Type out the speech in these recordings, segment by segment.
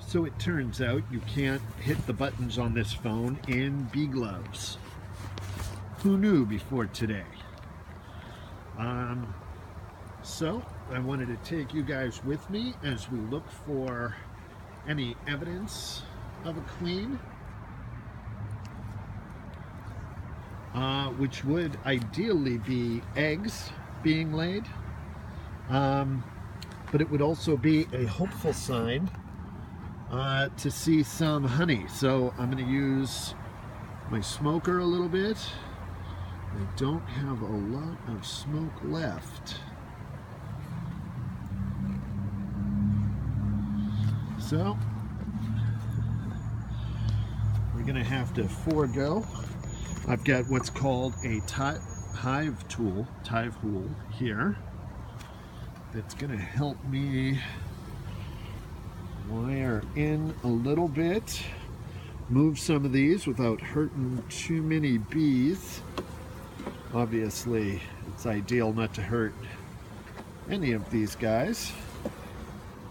So it turns out you can't hit the buttons on this phone in bee gloves. Who knew before today? So I wanted to take you guys with me as we look for any evidence of a queen, which would ideally be eggs being laid, but it would also be a hopeful sign to see some honey. So I'm going to use my smoker a little bit. I don't have a lot of smoke left, so we're going to have to forego. I've got what's called a hive tool here that's going to help me wire in a little bit, move some of these without hurting too many bees. Obviously, it's ideal not to hurt any of these guys.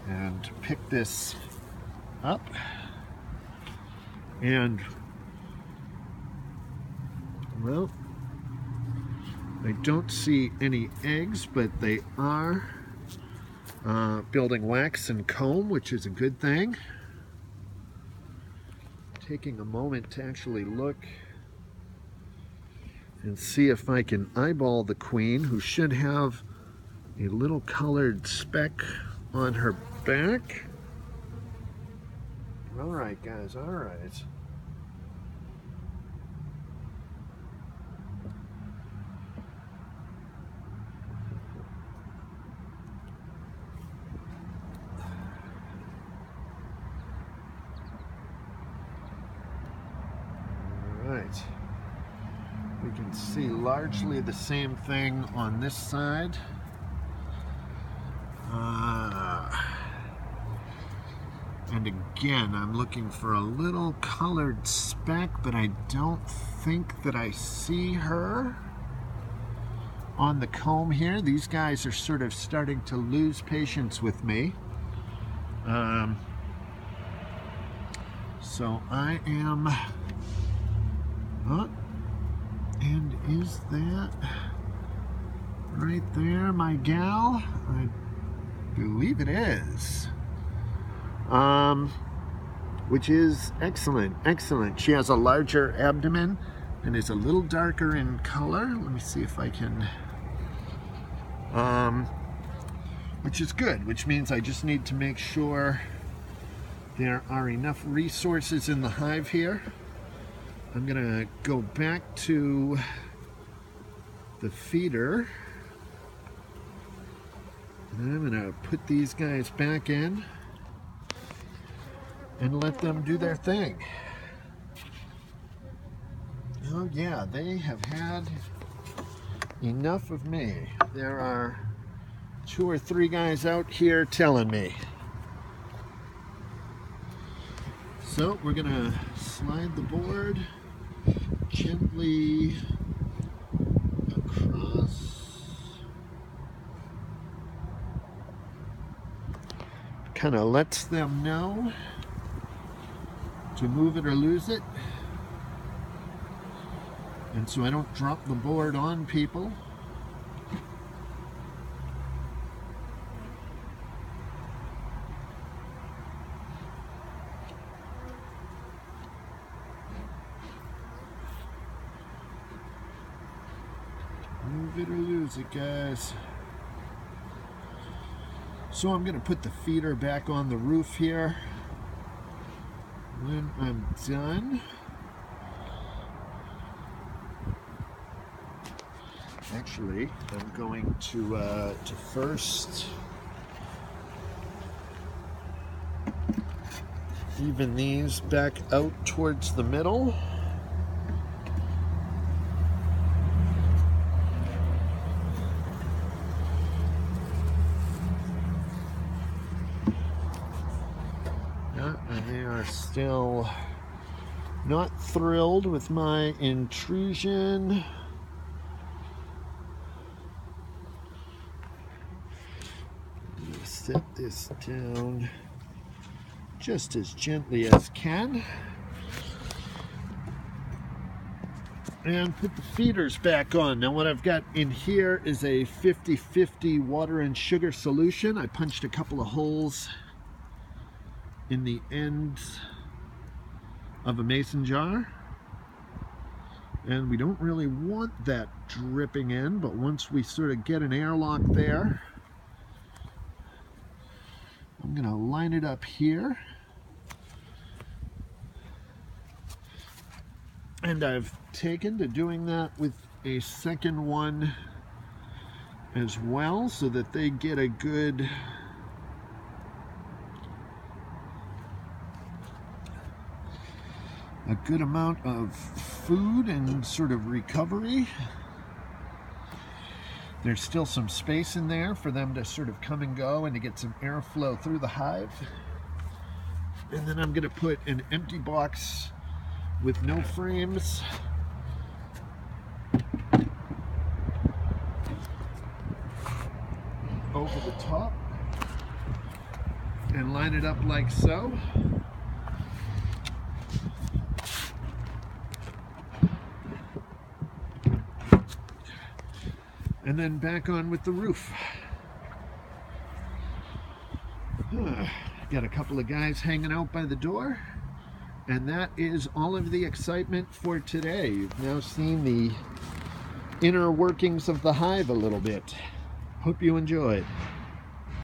And pick this up, and well, I don't see any eggs, but they are building wax and comb, which is a good thing. Taking a moment to actually look and see if I can eyeball the queen, who should have a little colored speck on her back. All right, guys, all right. All right. We can see largely the same thing on this side. And again, I'm looking for a little colored speck, but I don't think that I see her on the comb here. These guys are sort of starting to lose patience with me. So I am... Oh, and is that right there my gal? I believe it is. Which is excellent, excellent. She has a larger abdomen and is a little darker in color. Let me see if I can, which is good, which means I just need to make sure there are enough resources in the hive here. I'm gonna go back to the feeder, and I'm gonna put these guys back in and let them do their thing. Oh yeah, they have had enough of me. There are 2 or 3 guys out here telling me. So we're gonna slide the board gently across. Kind of lets them know to move it or lose it, and so I don't drop the board on people. Move it or lose it, guys. So I'm going to put the feeder back on the roof here. When I'm done, actually, I'm going to first even these back out towards the middle. And they are still not thrilled with my intrusion. Set this down just as gently as can. And put the feeders back on. Now what I've got in here is a 50-50 water and sugar solution. I punched a couple of holes in the ends of a mason jar. And we don't really want that dripping in, but once we sort of get an airlock there, I'm going to line it up here. And I've taken to doing that with a second one as well, so that they get a good amount of food and sort of recovery. There's still some space in there for them to sort of come and go and to get some airflow through the hive. And then I'm going to put an empty box with no frames over the top and line it up like so. And then back on with the roof. Got a couple of guys hanging out by the door. And that is all of the excitement for today. You've now seen the inner workings of the hive a little bit. Hope you enjoyed.